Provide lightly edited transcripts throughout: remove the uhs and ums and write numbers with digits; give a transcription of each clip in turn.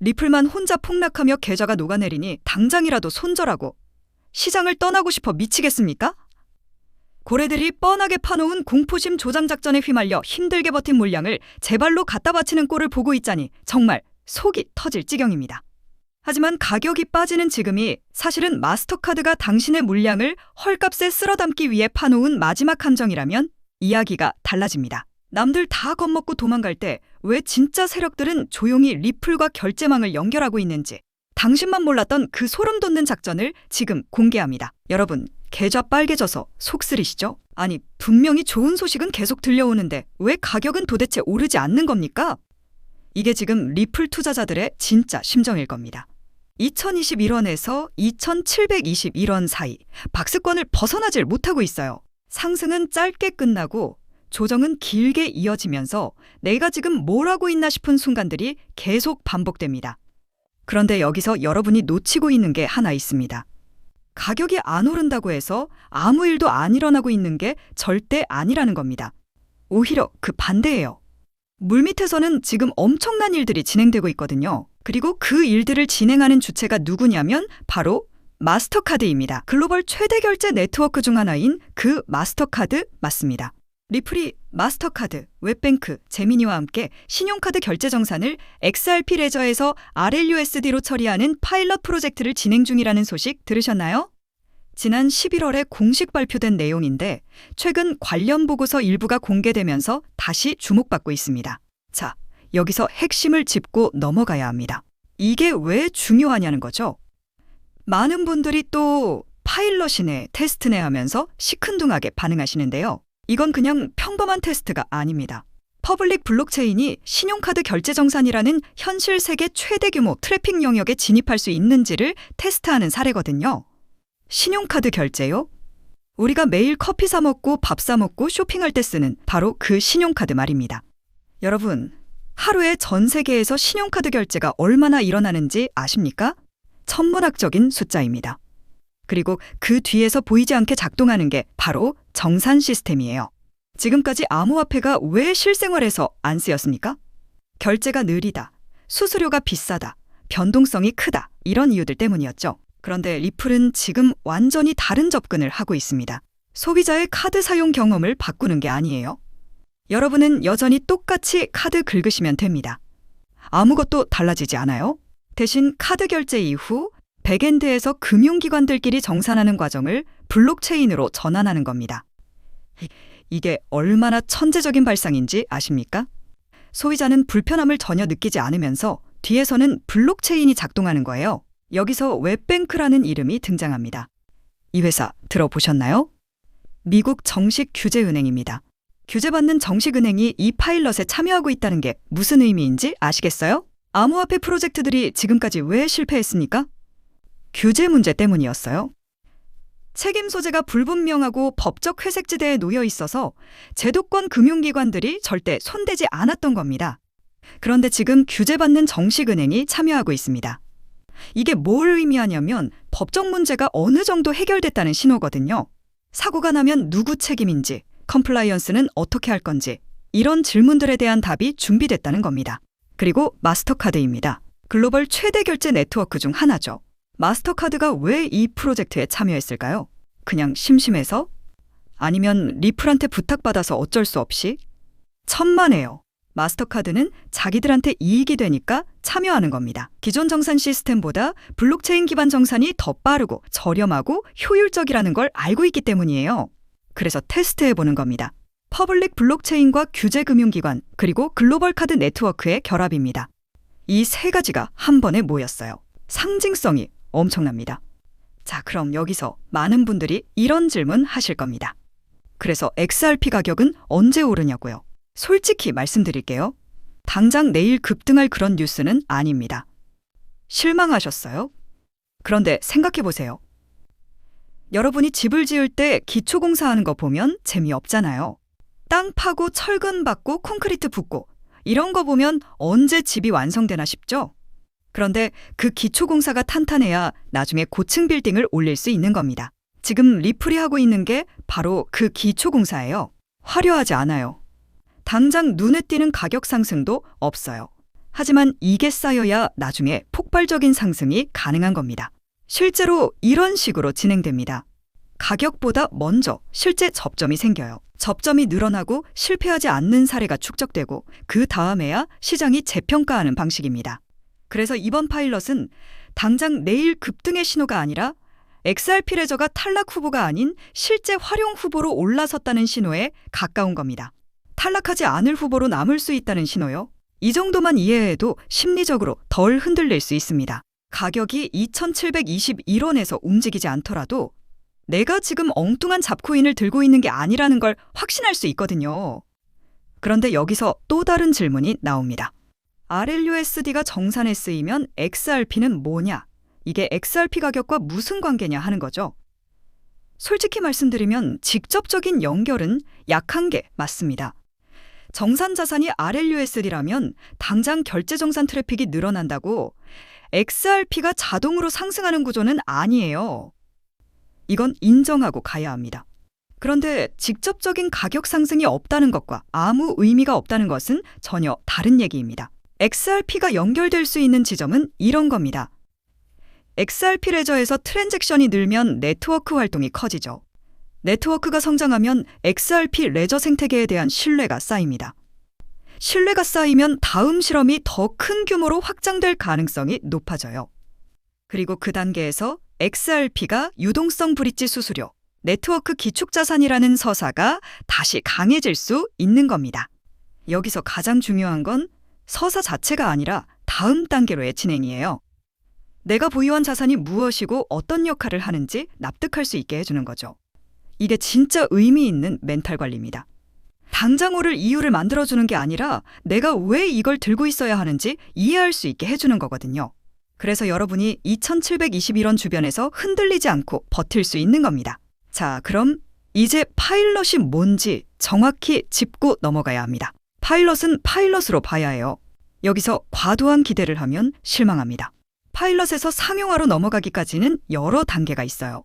리플만 혼자 폭락하며 계좌가 녹아내리니 당장이라도 손절하고 시장을 떠나고 싶어 미치겠습니까? 고래들이 뻔하게 파놓은 공포심 조장 작전에 휘말려 힘들게 버틴 물량을 제 발로 갖다 바치는 꼴을 보고 있자니 정말 속이 터질 지경입니다. 하지만 가격이 빠지는 지금이 사실은 마스터카드가 당신의 물량을 헐값에 쓸어담기 위해 파놓은 마지막 함정이라면 이야기가 달라집니다. 남들 다 겁먹고 도망갈 때 왜 진짜 세력들은 조용히 리플과 결제망을 연결하고 있는지 당신만 몰랐던 그 소름 돋는 작전을 지금 공개합니다. 여러분, 계좌 빨개져서 속쓰리시죠? 아니, 분명히 좋은 소식은 계속 들려오는데 왜 가격은 도대체 오르지 않는 겁니까? 이게 지금 리플 투자자들의 진짜 심정일 겁니다. 2021원에서 2721원 사이 박스권을 벗어나질 못하고 있어요. 상승은 짧게 끝나고 조정은 길게 이어지면서 내가 지금 뭘 하고 있나 싶은 순간들이 계속 반복됩니다. 그런데 여기서 여러분이 놓치고 있는 게 하나 있습니다. 가격이 안 오른다고 해서 아무 일도 안 일어나고 있는 게 절대 아니라는 겁니다. 오히려 그 반대예요. 물밑에서는 지금 엄청난 일들이 진행되고 있거든요. 그리고 그 일들을 진행하는 주체가 누구냐면 바로 마스터카드입니다. 글로벌 최대 결제 네트워크 중 하나인 그 마스터카드 맞습니다. 리플이 마스터카드, 웹뱅크, 제미니와 함께 신용카드 결제 정산을 XRP 레저에서 RLUSD로 처리하는 파일럿 프로젝트를 진행 중이라는 소식 들으셨나요? 지난 11월에 공식 발표된 내용인데 최근 관련 보고서 일부가 공개되면서 다시 주목받고 있습니다. 자, 여기서 핵심을 짚고 넘어가야 합니다. 이게 왜 중요하냐는 거죠. 많은 분들이 또 파일럿이네, 테스트네 하면서 시큰둥하게 반응하시는데요. 이건 그냥 평범한 테스트가 아닙니다. 퍼블릭 블록체인이 신용카드 결제 정산이라는 현실 세계 최대 규모 트래픽 영역에 진입할 수 있는지를 테스트하는 사례거든요. 신용카드 결제요? 우리가 매일 커피 사 먹고 밥 사 먹고 쇼핑할 때 쓰는 바로 그 신용카드 말입니다. 여러분, 하루에 전 세계에서 신용카드 결제가 얼마나 일어나는지 아십니까? 천문학적인 숫자입니다. 그리고 그 뒤에서 보이지 않게 작동하는 게 바로 정산 시스템이에요. 지금까지 암호화폐가 왜 실생활에서 안 쓰였습니까? 결제가 느리다, 수수료가 비싸다, 변동성이 크다 이런 이유들 때문이었죠. 그런데 리플은 지금 완전히 다른 접근을 하고 있습니다. 소비자의 카드 사용 경험을 바꾸는 게 아니에요. 여러분은 여전히 똑같이 카드 긁으시면 됩니다. 아무것도 달라지지 않아요. 대신 카드 결제 이후 백엔드에서 금융기관들끼리 정산하는 과정을 블록체인으로 전환하는 겁니다. 이게 얼마나 천재적인 발상인지 아십니까? 소비자는 불편함을 전혀 느끼지 않으면서 뒤에서는 블록체인이 작동하는 거예요. 여기서 웹뱅크라는 이름이 등장합니다. 이 회사 들어보셨나요? 미국 정식 규제은행입니다. 규제받는 정식은행이 이 파일럿에 참여하고 있다는 게 무슨 의미인지 아시겠어요? 암호화폐 프로젝트들이 지금까지 왜 실패했습니까? 규제 문제 때문이었어요. 책임 소재가 불분명하고 법적 회색지대에 놓여 있어서 제도권 금융기관들이 절대 손대지 않았던 겁니다. 그런데 지금 규제받는 정식은행이 참여하고 있습니다. 이게 뭘 의미하냐면 법적 문제가 어느 정도 해결됐다는 신호거든요. 사고가 나면 누구 책임인지, 컴플라이언스는 어떻게 할 건지 이런 질문들에 대한 답이 준비됐다는 겁니다. 그리고 마스터카드입니다. 글로벌 최대 결제 네트워크 중 하나죠. 마스터카드가 왜 이 프로젝트에 참여했을까요? 그냥 심심해서? 아니면 리플한테 부탁받아서 어쩔 수 없이? 천만에요. 마스터카드는 자기들한테 이익이 되니까 참여하는 겁니다. 기존 정산 시스템보다 블록체인 기반 정산이 더 빠르고 저렴하고 효율적이라는 걸 알고 있기 때문이에요. 그래서 테스트해보는 겁니다. 퍼블릭 블록체인과 규제 금융기관 그리고 글로벌 카드 네트워크의 결합입니다. 이 세 가지가 한 번에 모였어요. 상징성이 엄청납니다. 자, 그럼 여기서 많은 분들이 이런 질문 하실 겁니다. 그래서 XRP 가격은 언제 오르냐고요? 솔직히 말씀드릴게요. 당장 내일 급등할 그런 뉴스는 아닙니다. 실망하셨어요? 그런데 생각해보세요. 여러분이 집을 지을 때 기초공사하는 거 보면 재미없잖아요. 땅 파고 철근 받고 콘크리트 붓고 이런 거 보면 언제 집이 완성되나 싶죠? 그런데 그 기초공사가 탄탄해야 나중에 고층 빌딩을 올릴 수 있는 겁니다. 지금 리플이 하고 있는 게 바로 그 기초공사예요. 화려하지 않아요. 당장 눈에 띄는 가격 상승도 없어요. 하지만 이게 쌓여야 나중에 폭발적인 상승이 가능한 겁니다. 실제로 이런 식으로 진행됩니다. 가격보다 먼저 실제 접점이 생겨요. 접점이 늘어나고 실패하지 않는 사례가 축적되고 그 다음에야 시장이 재평가하는 방식입니다. 그래서 이번 파일럿은 당장 내일 급등의 신호가 아니라 XRP 레저가 탈락 후보가 아닌 실제 활용 후보로 올라섰다는 신호에 가까운 겁니다. 탈락하지 않을 후보로 남을 수 있다는 신호요. 이 정도만 이해해도 심리적으로 덜 흔들릴 수 있습니다. 가격이 2,721원에서 움직이지 않더라도 내가 지금 엉뚱한 잡코인을 들고 있는 게 아니라는 걸 확신할 수 있거든요. 그런데 여기서 또 다른 질문이 나옵니다. RLUSD가 정산에 쓰이면 XRP는 뭐냐? 이게 XRP 가격과 무슨 관계냐 하는 거죠. 솔직히 말씀드리면 직접적인 연결은 약한 게 맞습니다. 정산 자산이 RLUSD라면 당장 결제 정산 트래픽이 늘어난다고 XRP가 자동으로 상승하는 구조는 아니에요. 이건 인정하고 가야 합니다. 그런데 직접적인 가격 상승이 없다는 것과 아무 의미가 없다는 것은 전혀 다른 얘기입니다. XRP가 연결될 수 있는 지점은 이런 겁니다. XRP 레저에서 트랜잭션이 늘면 네트워크 활동이 커지죠. 네트워크가 성장하면 XRP 레저 생태계에 대한 신뢰가 쌓입니다. 신뢰가 쌓이면 다음 실험이 더 큰 규모로 확장될 가능성이 높아져요. 그리고 그 단계에서 XRP가 유동성 브릿지 수수료, 네트워크 기축자산이라는 서사가 다시 강해질 수 있는 겁니다. 여기서 가장 중요한 건 서사 자체가 아니라 다음 단계로의 진행이에요. 내가 보유한 자산이 무엇이고 어떤 역할을 하는지 납득할 수 있게 해주는 거죠. 이게 진짜 의미 있는 멘탈 관리입니다. 당장 오를 이유를 만들어주는 게 아니라 내가 왜 이걸 들고 있어야 하는지 이해할 수 있게 해주는 거거든요. 그래서 여러분이 2,721원 주변에서 흔들리지 않고 버틸 수 있는 겁니다. 자, 그럼 이제 파일럿이 뭔지 정확히 짚고 넘어가야 합니다. 파일럿은 파일럿으로 봐야 해요. 여기서 과도한 기대를 하면 실망합니다. 파일럿에서 상용화로 넘어가기까지는 여러 단계가 있어요.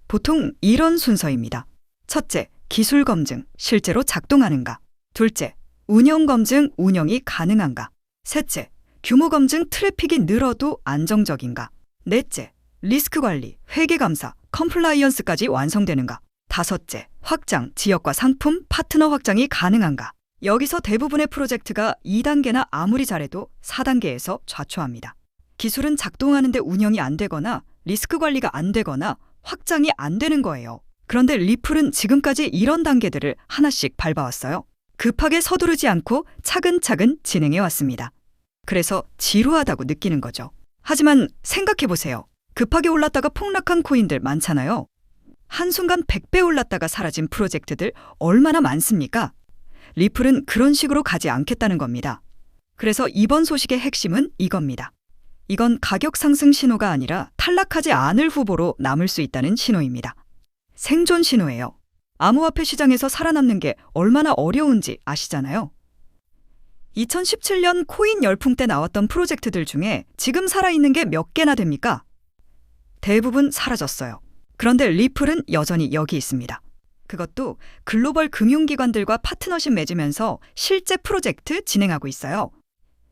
보통 이런 순서입니다. 첫째, 기술 검증, 실제로 작동하는가. 둘째, 운영 검증, 운영이 가능한가. 셋째, 규모 검증, 트래픽이 늘어도 안정적인가. 넷째, 리스크 관리, 회계 감사, 컴플라이언스까지 완성되는가. 다섯째, 확장, 지역과 상품, 파트너 확장이 가능한가. 여기서 대부분의 프로젝트가 2단계나 아무리 잘해도 4단계에서 좌초합니다. 기술은 작동하는데 운영이 안 되거나 리스크 관리가 안 되거나 확장이 안 되는 거예요. 그런데 리플은 지금까지 이런 단계들을 하나씩 밟아왔어요. 급하게 서두르지 않고 차근차근 진행해 왔습니다. 그래서 지루하다고 느끼는 거죠. 하지만 생각해보세요. 급하게 올랐다가 폭락한 코인들 많잖아요. 한순간 100배 올랐다가 사라진 프로젝트들 얼마나 많습니까? 리플은 그런 식으로 가지 않겠다는 겁니다. 그래서 이번 소식의 핵심은 이겁니다. 이건 가격 상승 신호가 아니라 탈락하지 않을 후보로 남을 수 있다는 신호입니다. 생존 신호예요. 암호화폐 시장에서 살아남는 게 얼마나 어려운지 아시잖아요. 2017년 코인 열풍 때 나왔던 프로젝트들 중에 지금 살아있는 게 몇 개나 됩니까? 대부분 사라졌어요. 그런데 리플은 여전히 여기 있습니다. 그것도 글로벌 금융기관들과 파트너십 맺으면서 실제 프로젝트 진행하고 있어요.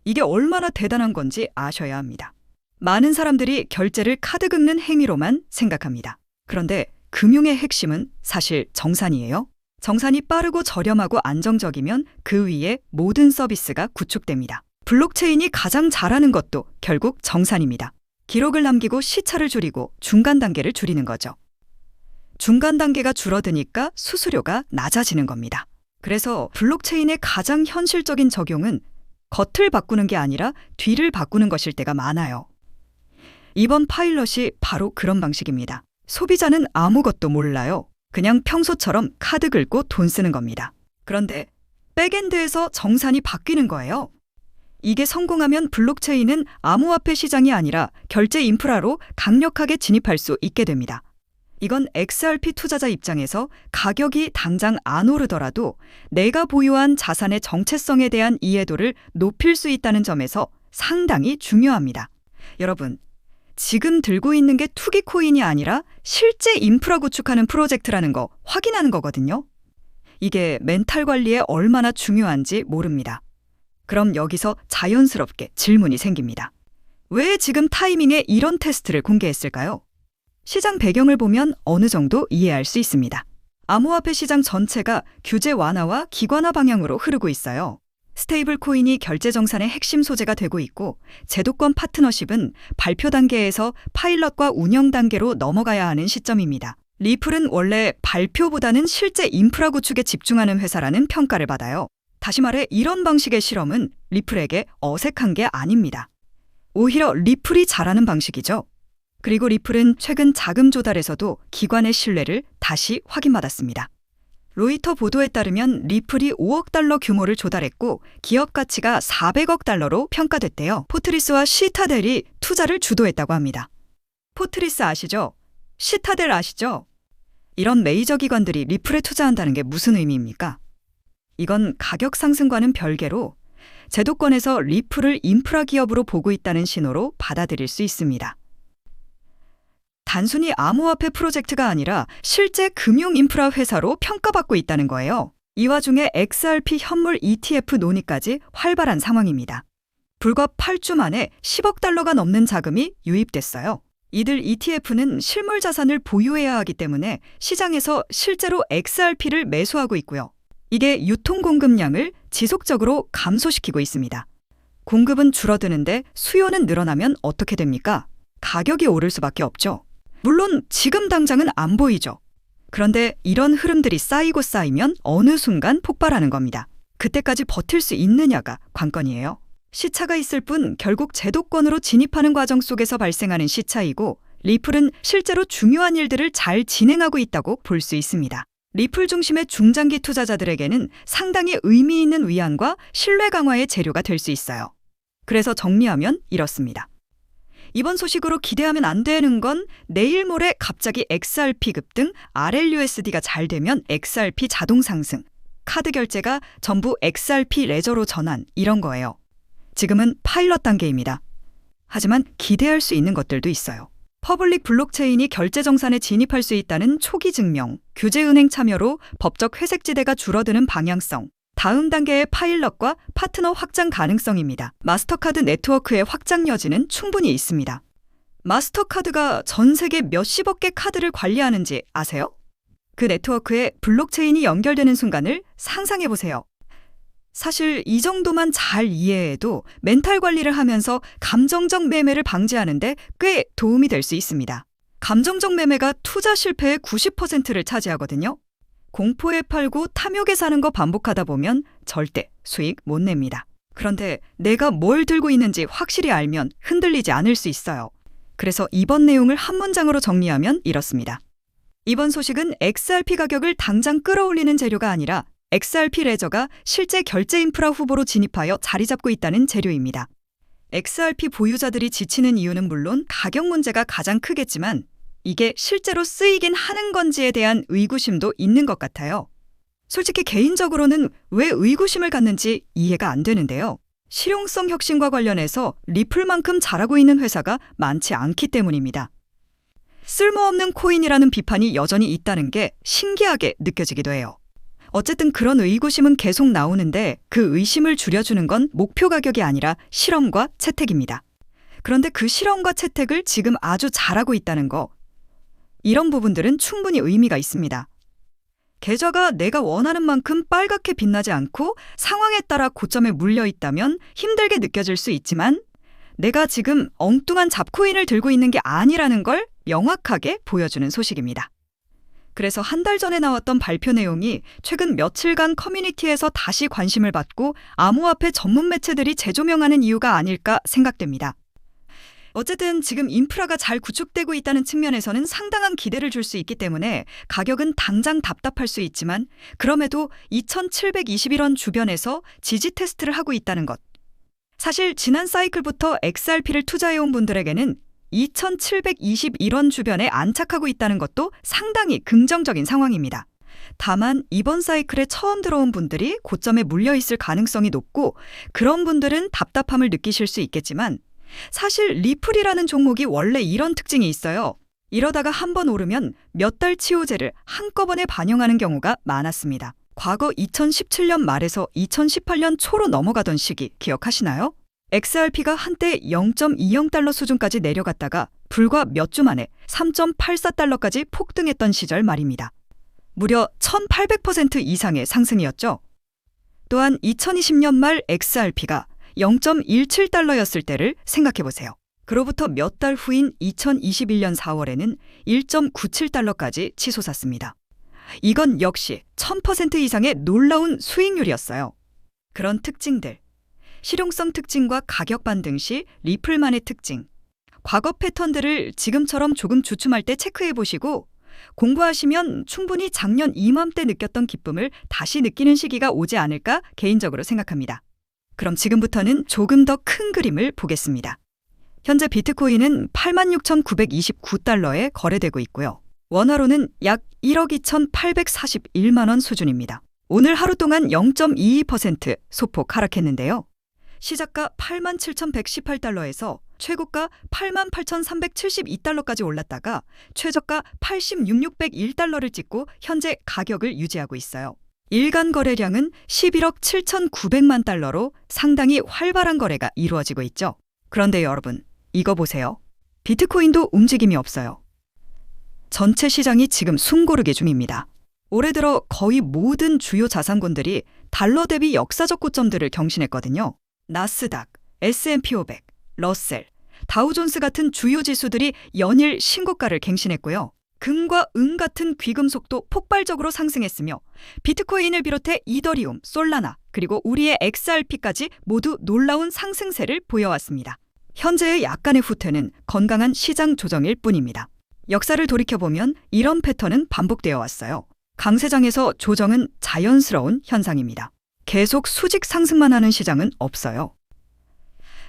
이게 얼마나 대단한 건지 아셔야 합니다. 많은 사람들이 결제를 카드 긁는 행위로만 생각합니다. 그런데 금융의 핵심은 사실 정산이에요. 정산이 빠르고 저렴하고 안정적이면 그 위에 모든 서비스가 구축됩니다. 블록체인이 가장 잘하는 것도 결국 정산입니다. 기록을 남기고 시차를 줄이고 중간 단계를 줄이는 거죠. 중간 단계가 줄어드니까 수수료가 낮아지는 겁니다. 그래서 블록체인의 가장 현실적인 적용은 겉을 바꾸는 게 아니라 뒤를 바꾸는 것일 때가 많아요. 이번 파일럿이 바로 그런 방식입니다. 소비자는 아무것도 몰라요. 그냥 평소처럼 카드 긁고 돈 쓰는 겁니다. 그런데 백엔드에서 정산이 바뀌는 거예요. 이게 성공하면 블록체인은 암호화폐 시장이 아니라 결제 인프라로 강력하게 진입할 수 있게 됩니다. 이건 XRP 투자자 입장에서 가격이 당장 안 오르더라도 내가 보유한 자산의 정체성에 대한 이해도를 높일 수 있다는 점에서 상당히 중요합니다. 여러분, 지금 들고 있는 게 투기 코인이 아니라 실제 인프라 구축하는 프로젝트라는 거 확인하는 거거든요. 이게 멘탈 관리에 얼마나 중요한지 모릅니다. 그럼 여기서 자연스럽게 질문이 생깁니다. 왜 지금 타이밍에 이런 테스트를 공개했을까요? 시장 배경을 보면 어느 정도 이해할 수 있습니다. 암호화폐 시장 전체가 규제 완화와 기관화 방향으로 흐르고 있어요. 스테이블 코인이 결제 정산의 핵심 소재가 되고 있고, 제도권 파트너십은 발표 단계에서 파일럿과 운영 단계로 넘어가야 하는 시점입니다. 리플은 원래 발표보다는 실제 인프라 구축에 집중하는 회사라는 평가를 받아요. 다시 말해 이런 방식의 실험은 리플에게 어색한 게 아닙니다. 오히려 리플이 잘하는 방식이죠. 그리고 리플은 최근 자금 조달에서도 기관의 신뢰를 다시 확인받았습니다. 로이터 보도에 따르면 리플이 5억 달러 규모를 조달했고 기업 가치가 400억 달러로 평가됐대요. 포트리스와 시타델이 투자를 주도했다고 합니다. 포트리스 아시죠? 시타델 아시죠? 이런 메이저 기관들이 리플에 투자한다는 게 무슨 의미입니까? 이건 가격 상승과는 별개로 제도권에서 리플을 인프라 기업으로 보고 있다는 신호로 받아들일 수 있습니다. 단순히 암호화폐 프로젝트가 아니라 실제 금융 인프라 회사로 평가받고 있다는 거예요. 이 와중에 XRP 현물 ETF 논의까지 활발한 상황입니다. 불과 8주 만에 10억 달러가 넘는 자금이 유입됐어요. 이들 ETF는 실물 자산을 보유해야 하기 때문에 시장에서 실제로 XRP를 매수하고 있고요. 이게 유통 공급량을 지속적으로 감소시키고 있습니다. 공급은 줄어드는데 수요는 늘어나면 어떻게 됩니까? 가격이 오를 수밖에 없죠. 물론 지금 당장은 안 보이죠. 그런데 이런 흐름들이 쌓이고 쌓이면 어느 순간 폭발하는 겁니다. 그때까지 버틸 수 있느냐가 관건이에요. 시차가 있을 뿐 결국 제도권으로 진입하는 과정 속에서 발생하는 시차이고, 리플은 실제로 중요한 일들을 잘 진행하고 있다고 볼 수 있습니다. 리플 중심의 중장기 투자자들에게는 상당히 의미 있는 위안과 신뢰 강화의 재료가 될 수 있어요. 그래서 정리하면 이렇습니다. 이번 소식으로 기대하면 안 되는 건 내일 모레 갑자기 XRP 급등, RLUSD가 잘 되면 XRP 자동 상승, 카드 결제가 전부 XRP 레저로 전환, 이런 거예요. 지금은 파일럿 단계입니다. 하지만 기대할 수 있는 것들도 있어요. 퍼블릭 블록체인이 결제 정산에 진입할 수 있다는 초기 증명, 규제은행 참여로 법적 회색지대가 줄어드는 방향성, 다음 단계의 파일럿과 파트너 확장 가능성입니다. 마스터카드 네트워크의 확장 여지는 충분히 있습니다. 마스터카드가 전 세계 몇십억 개 카드를 관리하는지 아세요? 그 네트워크에 블록체인이 연결되는 순간을 상상해보세요. 사실 이 정도만 잘 이해해도 멘탈 관리를 하면서 감정적 매매를 방지하는데 꽤 도움이 될 수 있습니다. 감정적 매매가 투자 실패의 90%를 차지하거든요. 공포에 팔고 탐욕에 사는 거 반복하다 보면 절대 수익 못 냅니다. 그런데 내가 뭘 들고 있는지 확실히 알면 흔들리지 않을 수 있어요. 그래서 이번 내용을 한 문장으로 정리하면 이렇습니다. 이번 소식은 XRP 가격을 당장 끌어올리는 재료가 아니라 XRP 레저가 실제 결제 인프라 후보로 진입하여 자리 잡고 있다는 재료입니다. XRP 보유자들이 지치는 이유는 물론 가격 문제가 가장 크겠지만 이게 실제로 쓰이긴 하는 건지에 대한 의구심도 있는 것 같아요. 솔직히 개인적으로는 왜 의구심을 갖는지 이해가 안 되는데요. 실용성 혁신과 관련해서 리플만큼 잘하고 있는 회사가 많지 않기 때문입니다. 쓸모없는 코인이라는 비판이 여전히 있다는 게 신기하게 느껴지기도 해요. 어쨌든 그런 의구심은 계속 나오는데 그 의심을 줄여주는 건 목표 가격이 아니라 실험과 채택입니다. 그런데 그 실험과 채택을 지금 아주 잘하고 있다는 거, 이런 부분들은 충분히 의미가 있습니다. 계좌가 내가 원하는 만큼 빨갛게 빛나지 않고 상황에 따라 고점에 물려 있다면 힘들게 느껴질 수 있지만 내가 지금 엉뚱한 잡코인을 들고 있는 게 아니라는 걸 명확하게 보여주는 소식입니다. 그래서 한 달 전에 나왔던 발표 내용이 최근 며칠간 커뮤니티에서 다시 관심을 받고 암호화폐 전문 매체들이 재조명하는 이유가 아닐까 생각됩니다. 어쨌든 지금 인프라가 잘 구축되고 있다는 측면에서는 상당한 기대를 줄 수 있기 때문에 가격은 당장 답답할 수 있지만 그럼에도 2,721원 주변에서 지지 테스트를 하고 있다는 것. 사실 지난 사이클부터 XRP를 투자해온 분들에게는 2,721원 주변에 안착하고 있다는 것도 상당히 긍정적인 상황입니다. 다만 이번 사이클에 처음 들어온 분들이 고점에 물려있을 가능성이 높고 그런 분들은 답답함을 느끼실 수 있겠지만 사실 리플이라는 종목이 원래 이런 특징이 있어요. 이러다가 한번 오르면 몇 달 치호제를 한꺼번에 반영하는 경우가 많았습니다. 과거 2017년 말에서 2018년 초로 넘어가던 시기 기억하시나요? XRP가 한때 0.20달러 수준까지 내려갔다가 불과 몇 주 만에 3.84달러까지 폭등했던 시절 말입니다. 무려 1800% 이상의 상승이었죠. 또한 2020년 말 XRP가 0.17달러였을 때를 생각해보세요. 그로부터 몇 달 후인 2021년 4월에는 1.97달러까지 치솟았습니다. 이건 역시 1000% 이상의 놀라운 수익률이었어요. 그런 특징들, 실용성 특징과 가격 반등 시 리플만의 특징, 과거 패턴들을 지금처럼 조금 주춤할 때 체크해보시고 공부하시면 충분히 작년 이맘때 느꼈던 기쁨을 다시 느끼는 시기가 오지 않을까 개인적으로 생각합니다. 그럼 지금부터는 조금 더 큰 그림을 보겠습니다. 현재 비트코인은 86,929달러에 거래되고 있고요. 원화로는 약 1억 2,841만 원 수준입니다. 오늘 하루 동안 0.22% 소폭 하락했는데요. 시작가 87,118달러에서 최고가 88,372달러까지 올랐다가 최저가 86,601달러를 찍고 현재 가격을 유지하고 있어요. 일간 거래량은 11억 7,900만 달러로 상당히 활발한 거래가 이루어지고 있죠. 그런데 여러분, 이거 보세요. 비트코인도 움직임이 없어요. 전체 시장이 지금 숨고르기 중입니다. 올해 들어 거의 모든 주요 자산군들이 달러 대비 역사적 고점들을 경신했거든요. 나스닥, S&P 500, 러셀, 다우존스 같은 주요 지수들이 연일 신고가를 갱신했고요. 금과 은 같은 귀금속도 폭발적으로 상승했으며 비트코인을 비롯해 이더리움, 솔라나, 그리고 우리의 XRP까지 모두 놀라운 상승세를 보여왔습니다. 현재의 약간의 후퇴는 건강한 시장 조정일 뿐입니다. 역사를 돌이켜보면 이런 패턴은 반복되어 왔어요. 강세장에서 조정은 자연스러운 현상입니다. 계속 수직 상승만 하는 시장은 없어요.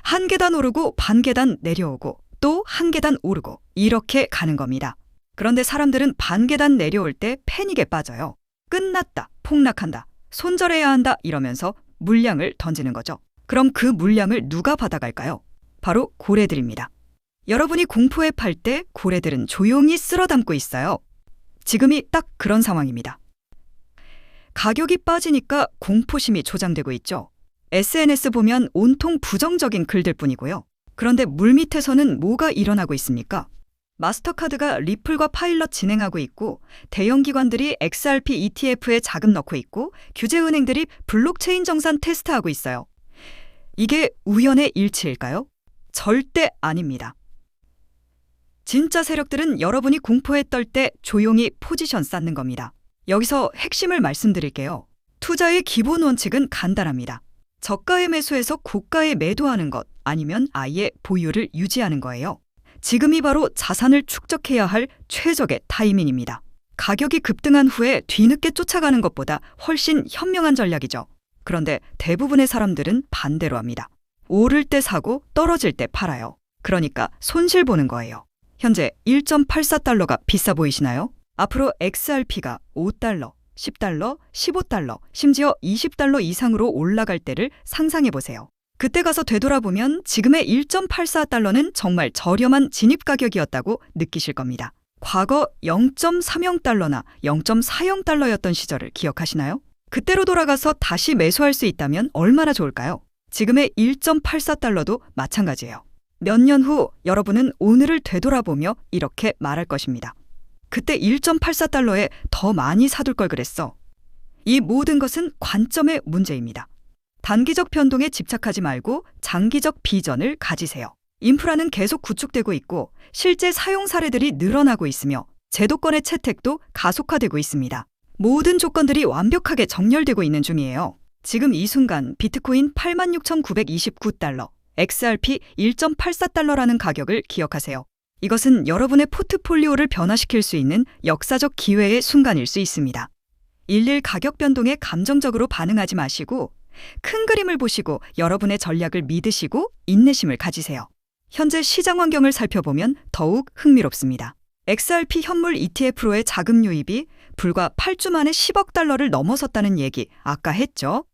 한 계단 오르고 반 계단 내려오고 또 한 계단 오르고 이렇게 가는 겁니다. 그런데 사람들은 반 계단 내려올 때 패닉에 빠져요. 끝났다, 폭락한다, 손절해야 한다 이러면서 물량을 던지는 거죠. 그럼 그 물량을 누가 받아갈까요? 바로 고래들입니다. 여러분이 공포에 팔 때 고래들은 조용히 쓸어 담고 있어요. 지금이 딱 그런 상황입니다. 가격이 빠지니까 공포심이 조장되고 있죠. SNS 보면 온통 부정적인 글들 뿐이고요. 그런데 물밑에서는 뭐가 일어나고 있습니까? 마스터카드가 리플과 파일럿 진행하고 있고 대형 기관들이 XRP ETF에 자금 넣고 있고 규제은행들이 블록체인 정산 테스트하고 있어요. 이게 우연의 일치일까요? 절대 아닙니다. 진짜 세력들은 여러분이 공포에 떨 때 조용히 포지션 쌓는 겁니다. 여기서 핵심을 말씀드릴게요. 투자의 기본 원칙은 간단합니다. 저가에 매수해서 고가에 매도하는 것 아니면 아예 보유를 유지하는 거예요. 지금이 바로 자산을 축적해야 할 최적의 타이밍입니다. 가격이 급등한 후에 뒤늦게 쫓아가는 것보다 훨씬 현명한 전략이죠. 그런데 대부분의 사람들은 반대로 합니다. 오를 때 사고 떨어질 때 팔아요. 그러니까 손실 보는 거예요. 현재 1.84달러가 비싸 보이시나요? 앞으로 XRP가 5달러, 10달러, 15달러, 심지어 20달러 이상으로 올라갈 때를 상상해 보세요. 그때 가서 되돌아보면 지금의 1.84달러는 정말 저렴한 진입 가격이었다고 느끼실 겁니다. 과거 0.30달러나 0.40달러였던 시절을 기억하시나요? 그때로 돌아가서 다시 매수할 수 있다면 얼마나 좋을까요? 지금의 1.84달러도 마찬가지예요. 몇 년 후 여러분은 오늘을 되돌아보며 이렇게 말할 것입니다. 그때 1.84달러에 더 많이 사둘 걸 그랬어. 이 모든 것은 관점의 문제입니다. 단기적 변동에 집착하지 말고 장기적 비전을 가지세요. 인프라는 계속 구축되고 있고 실제 사용 사례들이 늘어나고 있으며 제도권의 채택도 가속화되고 있습니다. 모든 조건들이 완벽하게 정렬되고 있는 중이에요. 지금 이 순간 비트코인 86,929달러, XRP 1.84달러라는 가격을 기억하세요. 이것은 여러분의 포트폴리오를 변화시킬 수 있는 역사적 기회의 순간일 수 있습니다. 일일 가격 변동에 감정적으로 반응하지 마시고 큰 그림을 보시고 여러분의 전략을 믿으시고 인내심을 가지세요. 현재 시장 환경을 살펴보면 더욱 흥미롭습니다. XRP 현물 ETF로의 자금 유입이 불과 8주 만에 10억 달러를 넘어섰다는 얘기 아까 했죠?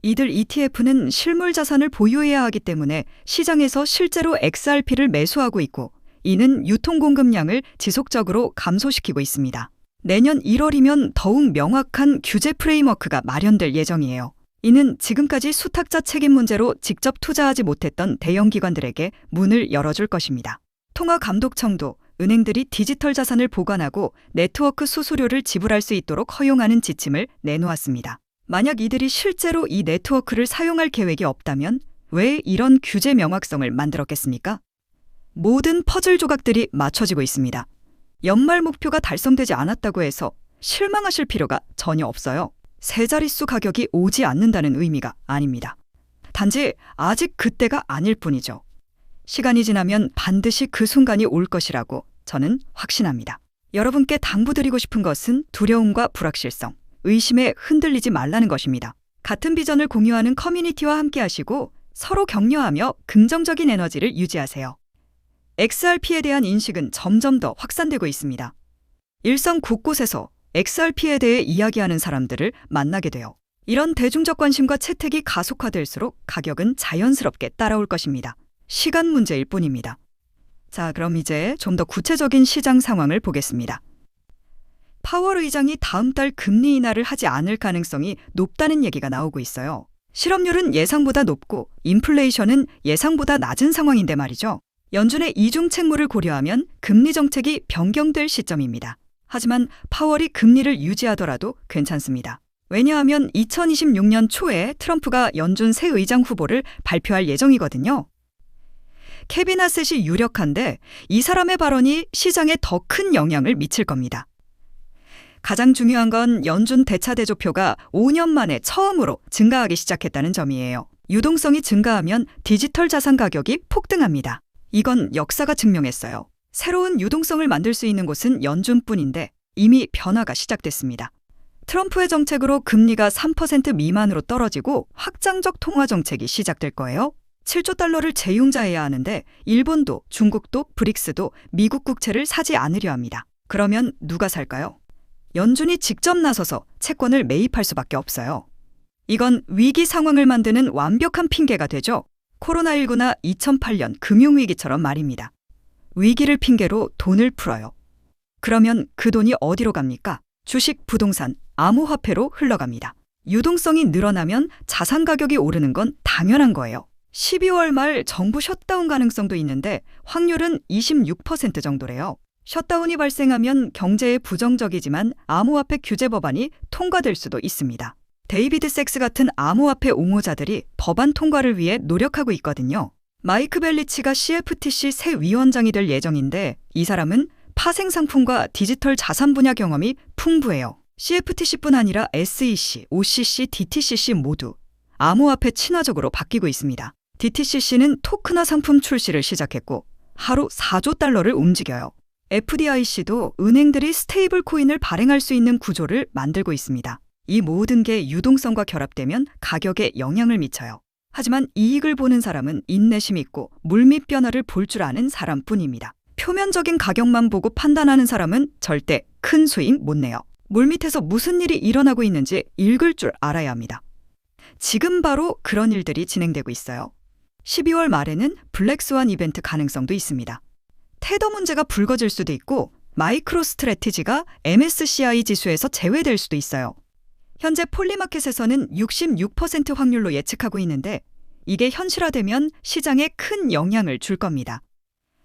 이들 ETF는 실물 자산을 보유해야 하기 때문에 시장에서 실제로 XRP를 매수하고 있고 이는 유통 공급량을 지속적으로 감소시키고 있습니다. 내년 1월이면 더욱 명확한 규제 프레임워크가 마련될 예정이에요. 이는 지금까지 수탁자 책임 문제로 직접 투자하지 못했던 대형 기관들에게 문을 열어줄 것입니다. 통화감독청도 은행들이 디지털 자산을 보관하고 네트워크 수수료를 지불할 수 있도록 허용하는 지침을 내놓았습니다. 만약 이들이 실제로 이 네트워크를 사용할 계획이 없다면 왜 이런 규제 명확성을 만들었겠습니까? 모든 퍼즐 조각들이 맞춰지고 있습니다. 연말 목표가 달성되지 않았다고 해서 실망하실 필요가 전혀 없어요. 세 자릿수 가격이 오지 않는다는 의미가 아닙니다. 단지 아직 그때가 아닐 뿐이죠. 시간이 지나면 반드시 그 순간이 올 것이라고 저는 확신합니다. 여러분께 당부드리고 싶은 것은 두려움과 불확실성, 의심에 흔들리지 말라는 것입니다. 같은 비전을 공유하는 커뮤니티와 함께 하시고 서로 격려하며 긍정적인 에너지를 유지하세요. XRP에 대한 인식은 점점 더 확산되고 있습니다. 일상 곳곳에서 XRP에 대해 이야기하는 사람들을 만나게 돼요. 이런 대중적 관심과 채택이 가속화될수록 가격은 자연스럽게 따라올 것입니다. 시간 문제일 뿐입니다. 자, 그럼 이제 좀 더 구체적인 시장 상황을 보겠습니다. 파월 의장이 다음 달 금리 인하를 하지 않을 가능성이 높다는 얘기가 나오고 있어요. 실업률은 예상보다 높고 인플레이션은 예상보다 낮은 상황인데 말이죠. 연준의 이중 책무를 고려하면 금리 정책이 변경될 시점입니다. 하지만 파월이 금리를 유지하더라도 괜찮습니다. 왜냐하면 2026년 초에 트럼프가 연준 새 의장 후보를 발표할 예정이거든요. 케빈 하셋이 유력한데 이 사람의 발언이 시장에 더 큰 영향을 미칠 겁니다. 가장 중요한 건 연준 대차대조표가 5년 만에 처음으로 증가하기 시작했다는 점이에요. 유동성이 증가하면 디지털 자산 가격이 폭등합니다. 이건 역사가 증명했어요. 새로운 유동성을 만들 수 있는 곳은 연준뿐인데 이미 변화가 시작됐습니다. 트럼프의 정책으로 금리가 3% 미만으로 떨어지고 확장적 통화 정책이 시작될 거예요. 7조 달러를 재융자해야 하는데 일본도 중국도 브릭스도 미국 국채를 사지 않으려 합니다. 그러면 누가 살까요? 연준이 직접 나서서 채권을 매입할 수밖에 없어요. 이건 위기 상황을 만드는 완벽한 핑계가 되죠. 코로나19나 2008년 금융위기처럼 말입니다. 위기를 핑계로 돈을 풀어요. 그러면 그 돈이 어디로 갑니까? 주식, 부동산, 암호화폐로 흘러갑니다. 유동성이 늘어나면 자산 가격이 오르는 건 당연한 거예요. 12월 말 정부 셧다운 가능성도 있는데 확률은 26% 정도래요. 셧다운이 발생하면 경제에 부정적이지만 암호화폐 규제 법안이 통과될 수도 있습니다. 데이비드 섹스 같은 암호화폐 옹호자들이 법안 통과를 위해 노력하고 있거든요. 마이크 벨리치가 CFTC 새 위원장이 될 예정인데 이 사람은 파생 상품과 디지털 자산 분야 경험이 풍부해요. CFTC뿐 아니라 SEC, OCC, DTCC 모두 암호화폐 친화적으로 바뀌고 있습니다. DTCC는 토크나 상품 출시를 시작했고 하루 4조 달러를 움직여요. FDIC도 은행들이 스테이블 코인을 발행할 수 있는 구조를 만들고 있습니다. 이 모든 게 유동성과 결합되면 가격에 영향을 미쳐요. 하지만 이익을 보는 사람은 인내심 있고 물밑 변화를 볼 줄 아는 사람뿐입니다. 표면적인 가격만 보고 판단하는 사람은 절대 큰 수익 못 내요. 물밑에서 무슨 일이 일어나고 있는지 읽을 줄 알아야 합니다. 지금 바로 그런 일들이 진행되고 있어요. 12월 말에는 블랙스완 이벤트 가능성도 있습니다. 테더 문제가 불거질 수도 있고 마이크로 스트래티지가 MSCI 지수에서 제외될 수도 있어요. 현재 폴리마켓에서는 66% 확률로 예측하고 있는데 이게 현실화되면 시장에 큰 영향을 줄 겁니다.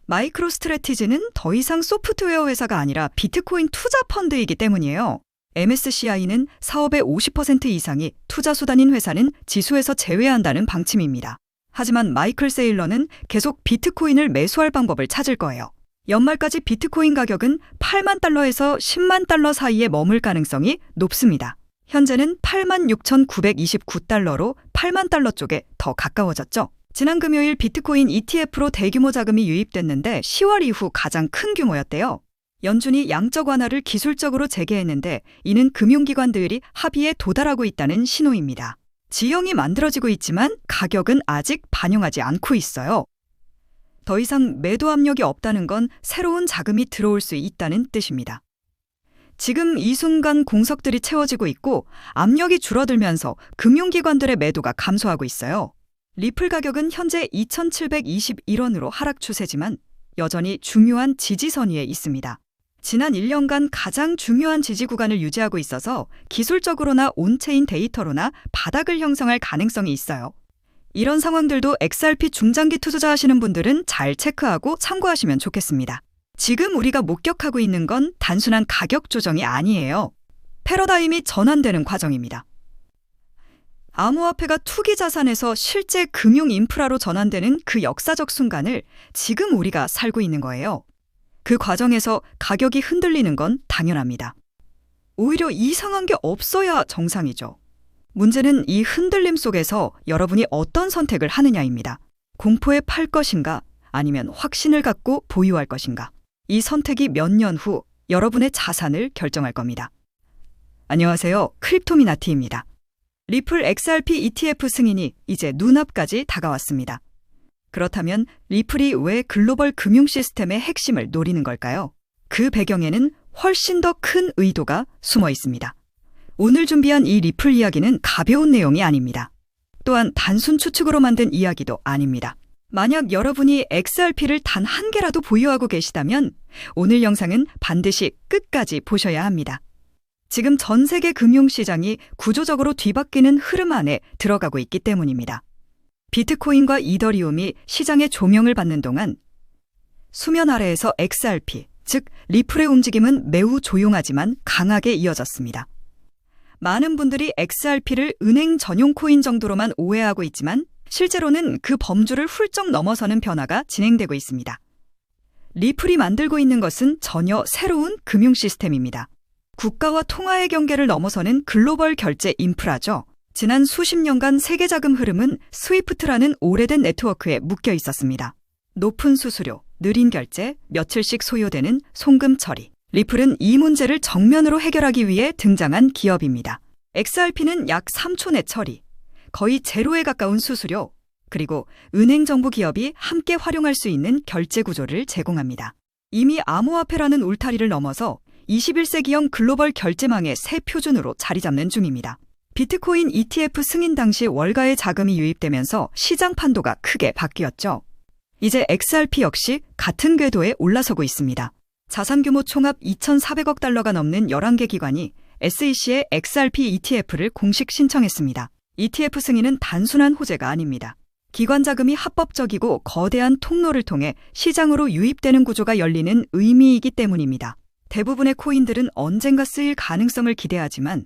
마이크로 스트래티지는 더 이상 소프트웨어 회사가 아니라 비트코인 투자 펀드이기 때문이에요. MSCI는 사업의 50% 이상이 투자 수단인 회사는 지수에서 제외한다는 방침입니다. 하지만 마이클 세일러는 계속 비트코인을 매수할 방법을 찾을 거예요. 연말까지 비트코인 가격은 8만 달러에서 10만 달러 사이에 머물 가능성이 높습니다. 현재는 86,929달러로 8만 달러 쪽에 더 가까워졌죠. 지난 금요일 비트코인 ETF로 대규모 자금이 유입됐는데 10월 이후 가장 큰 규모였대요. 연준이 양적 완화를 기술적으로 재개했는데 이는 금융기관들이 합의에 도달하고 있다는 신호입니다. 지형이 만들어지고 있지만 가격은 아직 반영하지 않고 있어요. 더 이상 매도 압력이 없다는 건 새로운 자금이 들어올 수 있다는 뜻입니다. 지금 이 순간 공석들이 채워지고 있고 압력이 줄어들면서 금융기관들의 매도가 감소하고 있어요. 리플 가격은 현재 2,721원으로 하락 추세지만 여전히 중요한 지지선 위에 있습니다. 지난 1년간 가장 중요한 지지 구간을 유지하고 있어서 기술적으로나 온체인 데이터로나 바닥을 형성할 가능성이 있어요. 이런 상황들도 XRP 중장기 투자하시는 분들은 잘 체크하고 참고하시면 좋겠습니다. 지금 우리가 목격하고 있는 건 단순한 가격 조정이 아니에요. 패러다임이 전환되는 과정입니다. 암호화폐가 투기 자산에서 실제 금융 인프라로 전환되는 그 역사적 순간을 지금 우리가 살고 있는 거예요. 그 과정에서 가격이 흔들리는 건 당연합니다. 오히려 이상한 게 없어야 정상이죠. 문제는 이 흔들림 속에서 여러분이 어떤 선택을 하느냐입니다. 공포에 팔 것인가 아니면 확신을 갖고 보유할 것인가. 이 선택이 몇 년 후 여러분의 자산을 결정할 겁니다. 안녕하세요. 크립토미나티입니다. 리플 XRP ETF 승인이 이제 눈앞까지 다가왔습니다. 그렇다면 리플이 왜 글로벌 금융 시스템의 핵심을 노리는 걸까요? 그 배경에는 훨씬 더 큰 의도가 숨어 있습니다. 오늘 준비한 이 리플 이야기는 가벼운 내용이 아닙니다. 또한 단순 추측으로 만든 이야기도 아닙니다. 만약 여러분이 XRP를 단 한 개라도 보유하고 계시다면 오늘 영상은 반드시 끝까지 보셔야 합니다. 지금 전 세계 금융시장이 구조적으로 뒤바뀌는 흐름 안에 들어가고 있기 때문입니다. 비트코인과 이더리움이 시장의 조명을 받는 동안 수면 아래에서 XRP, 즉 리플의 움직임은 매우 조용하지만 강하게 이어졌습니다. 많은 분들이 XRP를 은행 전용 코인 정도로만 오해하고 있지만 실제로는 그 범주를 훌쩍 넘어서는 변화가 진행되고 있습니다. 리플이 만들고 있는 것은 전혀 새로운 금융 시스템입니다. 국가와 통화의 경계를 넘어서는 글로벌 결제 인프라죠. 지난 수십 년간 세계 자금 흐름은 스위프트라는 오래된 네트워크에 묶여 있었습니다. 높은 수수료, 느린 결제, 며칠씩 소요되는 송금 처리. 리플은 이 문제를 정면으로 해결하기 위해 등장한 기업입니다. XRP는 약 3초 내 처리, 거의 제로에 가까운 수수료, 그리고 은행 정부 기업이 함께 활용할 수 있는 결제 구조를 제공합니다. 이미 암호화폐라는 울타리를 넘어서 21세기형 글로벌 결제망의 새 표준으로 자리 잡는 중입니다. 비트코인 ETF 승인 당시 월가의 자금이 유입되면서 시장 판도가 크게 바뀌었죠. 이제 XRP 역시 같은 궤도에 올라서고 있습니다. 자산 규모 총합 2,400억 달러가 넘는 11개 기관이 SEC의 XRP ETF를 공식 신청했습니다. ETF 승인은 단순한 호재가 아닙니다. 기관 자금이 합법적이고 거대한 통로를 통해 시장으로 유입되는 구조가 열리는 의미이기 때문입니다. 대부분의 코인들은 언젠가 쓰일 가능성을 기대하지만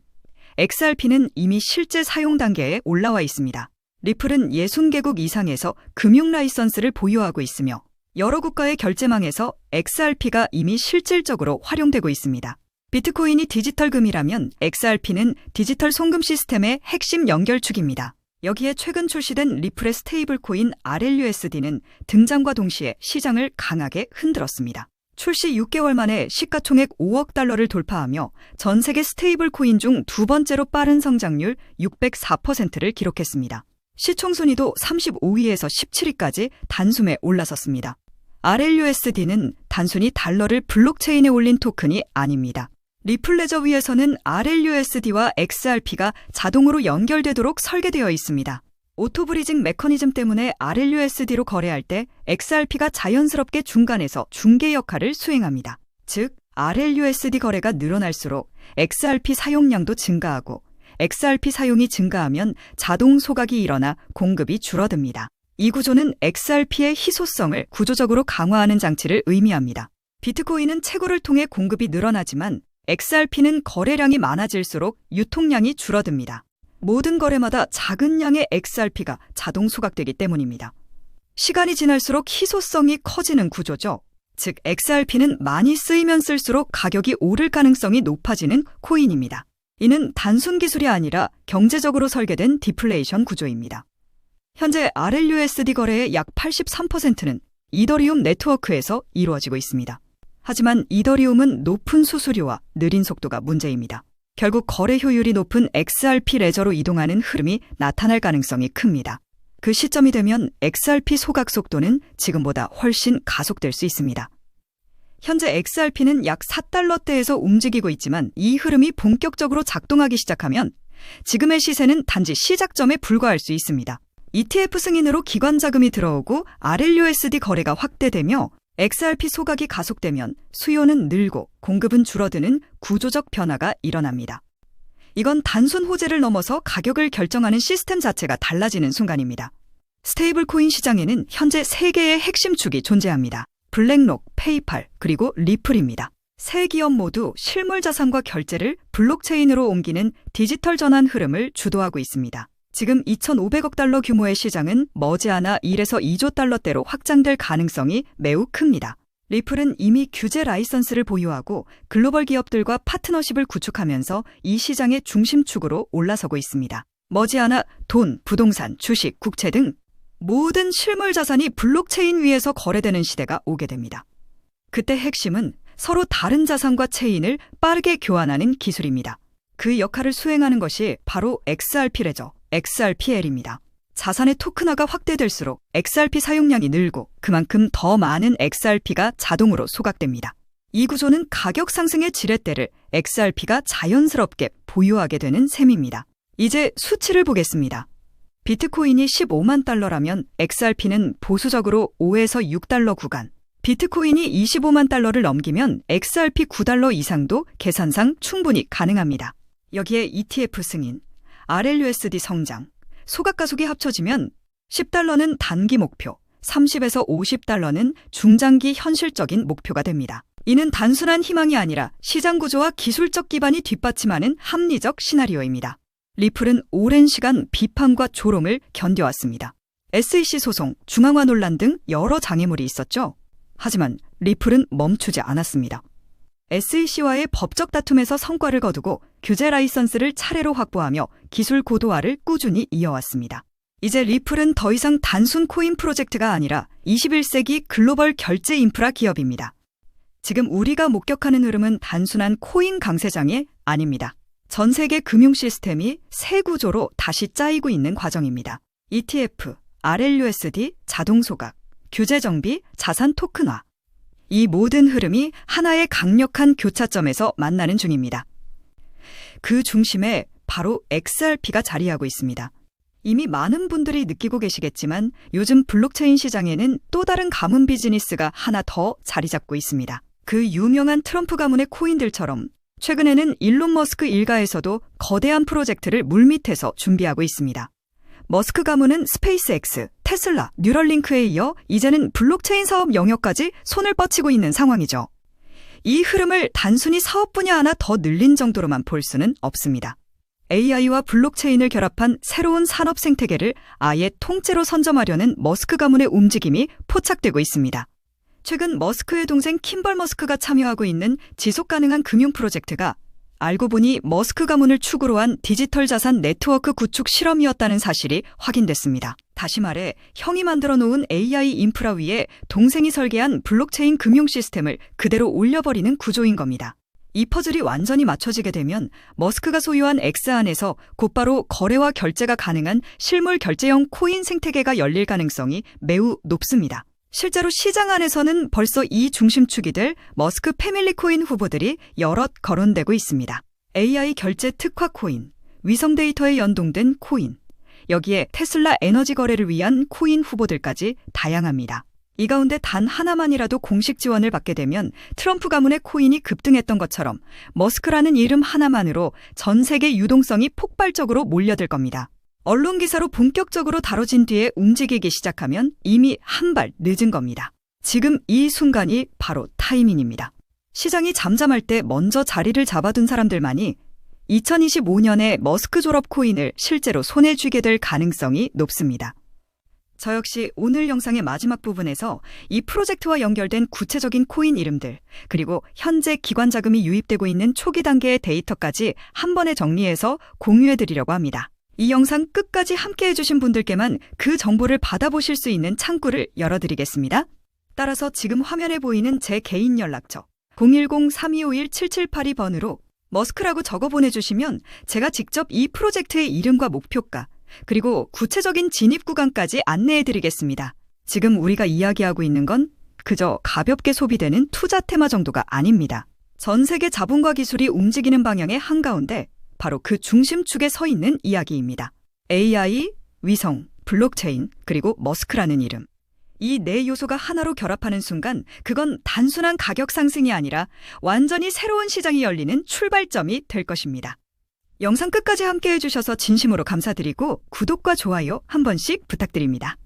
XRP는 이미 실제 사용 단계에 올라와 있습니다. 리플은 60개국 이상에서 금융 라이선스를 보유하고 있으며 여러 국가의 결제망에서 XRP가 이미 실질적으로 활용되고 있습니다. 비트코인이 디지털 금이라면 XRP는 디지털 송금 시스템의 핵심 연결축입니다. 여기에 최근 출시된 리플의 스테이블 코인 RLUSD는 등장과 동시에 시장을 강하게 흔들었습니다. 출시 6개월 만에 시가총액 5억 달러를 돌파하며 전 세계 스테이블 코인 중 두 번째로 빠른 성장률 604%를 기록했습니다. 시총 순위도 35위에서 17위까지 단숨에 올라섰습니다. RLUSD는 단순히 달러를 블록체인에 올린 토큰이 아닙니다. 리플 레저 위에서는 RLUSD와 XRP가 자동으로 연결되도록 설계되어 있습니다. 오토브리징 메커니즘 때문에 RLUSD로 거래할 때 XRP가 자연스럽게 중간에서 중개 역할을 수행합니다. 즉, RLUSD 거래가 늘어날수록 XRP 사용량도 증가하고 XRP 사용이 증가하면 자동 소각이 일어나 공급이 줄어듭니다. 이 구조는 XRP의 희소성을 구조적으로 강화하는 장치를 의미합니다. 비트코인은 채굴을 통해 공급이 늘어나지만 XRP는 거래량이 많아질수록 유통량이 줄어듭니다. 모든 거래마다 작은 양의 XRP가 자동 소각되기 때문입니다. 시간이 지날수록 희소성이 커지는 구조죠. 즉, XRP는 많이 쓰이면 쓸수록 가격이 오를 가능성이 높아지는 코인입니다. 이는 단순 기술이 아니라 경제적으로 설계된 디플레이션 구조입니다. 현재 RLUSD 거래의 약 83%는 이더리움 네트워크에서 이루어지고 있습니다. 하지만 이더리움은 높은 수수료와 느린 속도가 문제입니다. 결국 거래 효율이 높은 XRP 레저로 이동하는 흐름이 나타날 가능성이 큽니다. 그 시점이 되면 XRP 소각 속도는 지금보다 훨씬 가속될 수 있습니다. 현재 XRP는 약 4달러대에서 움직이고 있지만 이 흐름이 본격적으로 작동하기 시작하면 지금의 시세는 단지 시작점에 불과할 수 있습니다. ETF 승인으로 기관 자금이 들어오고 RLUSD 거래가 확대되며 XRP 소각이 가속되면 수요는 늘고 공급은 줄어드는 구조적 변화가 일어납니다. 이건 단순 호재를 넘어서 가격을 결정하는 시스템 자체가 달라지는 순간입니다. 스테이블 코인 시장에는 현재 3개의 핵심 축이 존재합니다. 블랙록, 페이팔, 그리고 리플입니다. 세 기업 모두 실물 자산과 결제를 블록체인으로 옮기는 디지털 전환 흐름을 주도하고 있습니다. 지금 2,500억 달러 규모의 시장은 머지않아 1에서 2조 달러대로 확장될 가능성이 매우 큽니다. 리플은 이미 규제 라이선스를 보유하고 글로벌 기업들과 파트너십을 구축하면서 이 시장의 중심축으로 올라서고 있습니다. 머지않아 돈, 부동산, 주식, 국채 등 모든 실물 자산이 블록체인 위에서 거래되는 시대가 오게 됩니다. 그때 핵심은 서로 다른 자산과 체인을 빠르게 교환하는 기술입니다. 그 역할을 수행하는 것이 바로 XRP래죠. XRPL입니다. 자산의 토큰화가 확대될수록 XRP 사용량이 늘고 그만큼 더 많은 XRP가 자동으로 소각됩니다. 이 구조는 가격 상승의 지렛대를 XRP가 자연스럽게 보유하게 되는 셈입니다. 이제 수치를 보겠습니다. 비트코인이 15만 달러라면 XRP는 보수적으로 5에서 6달러 구간, 비트코인이 25만 달러를 넘기면 XRP 9달러 이상도 계산상 충분히 가능합니다. 여기에 ETF 승인, RLUSD 성장, 소각 가속이 합쳐지면 10달러는 단기 목표, 30에서 50달러는 중장기 현실적인 목표가 됩니다. 이는 단순한 희망이 아니라 시장 구조와 기술적 기반이 뒷받침하는 합리적 시나리오입니다. 리플은 오랜 시간 비판과 조롱을 견뎌왔습니다. SEC 소송, 중앙화 논란 등 여러 장애물이 있었죠. 하지만 리플은 멈추지 않았습니다. SEC와의 법적 다툼에서 성과를 거두고 규제 라이선스를 차례로 확보하며 기술 고도화를 꾸준히 이어왔습니다. 이제 리플은 더 이상 단순 코인 프로젝트가 아니라 21세기 글로벌 결제 인프라 기업입니다. 지금 우리가 목격하는 흐름은 단순한 코인 강세장이 아닙니다. 전 세계 금융 시스템이 새 구조로 다시 짜이고 있는 과정입니다. ETF, RLUSD, 자동 소각, 규제 정비, 자산 토큰화. 이 모든 흐름이 하나의 강력한 교차점에서 만나는 중입니다. 그 중심에 바로 XRP가 자리하고 있습니다. 이미 많은 분들이 느끼고 계시겠지만 요즘 블록체인 시장에는 또 다른 가문 비즈니스가 하나 더 자리 잡고 있습니다. 그 유명한 트럼프 가문의 코인들처럼 최근에는 일론 머스크 일가에서도 거대한 프로젝트를 물밑에서 준비하고 있습니다. 머스크 가문은 스페이스X, 테슬라, 뉴럴링크에 이어 이제는 블록체인 사업 영역까지 손을 뻗치고 있는 상황이죠. 이 흐름을 단순히 사업 분야 하나 더 늘린 정도로만 볼 수는 없습니다. AI와 블록체인을 결합한 새로운 산업 생태계를 아예 통째로 선점하려는 머스크 가문의 움직임이 포착되고 있습니다. 최근 머스크의 동생 킴벌 머스크가 참여하고 있는 지속가능한 금융 프로젝트가 알고 보니 머스크 가문을 축으로 한 디지털 자산 네트워크 구축 실험이었다는 사실이 확인됐습니다. 다시 말해 형이 만들어 놓은 AI 인프라 위에 동생이 설계한 블록체인 금융 시스템을 그대로 올려버리는 구조인 겁니다. 이 퍼즐이 완전히 맞춰지게 되면 머스크가 소유한 X 안에서 곧바로 거래와 결제가 가능한 실물 결제형 코인 생태계가 열릴 가능성이 매우 높습니다. 실제로 시장 안에서는 벌써 이 중심축이 될 머스크 패밀리 코인 후보들이 여럿 거론되고 있습니다. AI 결제 특화 코인, 위성 데이터에 연동된 코인, 여기에 테슬라 에너지 거래를 위한 코인 후보들까지 다양합니다. 이 가운데 단 하나만이라도 공식 지원을 받게 되면 트럼프 가문의 코인이 급등했던 것처럼 머스크라는 이름 하나만으로 전 세계 유동성이 폭발적으로 몰려들 겁니다. 언론 기사로 본격적으로 다뤄진 뒤에 움직이기 시작하면 이미 한 발 늦은 겁니다. 지금 이 순간이 바로 타이밍입니다. 시장이 잠잠할 때 먼저 자리를 잡아둔 사람들만이 2025년에 머스크 졸업 코인을 실제로 손에 쥐게 될 가능성이 높습니다. 저 역시 오늘 영상의 마지막 부분에서 이 프로젝트와 연결된 구체적인 코인 이름들, 그리고 현재 기관 자금이 유입되고 있는 초기 단계의 데이터까지 한 번에 정리해서 공유해드리려고 합니다. 이 영상 끝까지 함께 해주신 분들께만 그 정보를 받아보실 수 있는 창구를 열어드리겠습니다. 따라서 지금 화면에 보이는 제 개인 연락처 010-3251-7782번으로 머스크라고 적어 보내주시면 제가 직접 이 프로젝트의 이름과 목표가, 그리고 구체적인 진입 구간까지 안내해드리겠습니다. 지금 우리가 이야기하고 있는 건 그저 가볍게 소비되는 투자 테마 정도가 아닙니다. 전 세계 자본과 기술이 움직이는 방향의 한가운데 바로 그 중심축에 서 있는 이야기입니다. AI, 위성, 블록체인, 그리고 머스크라는 이름. 이 네 요소가 하나로 결합하는 순간 그건 단순한 가격 상승이 아니라 완전히 새로운 시장이 열리는 출발점이 될 것입니다. 영상 끝까지 함께 해주셔서 진심으로 감사드리고 구독과 좋아요 한 번씩 부탁드립니다.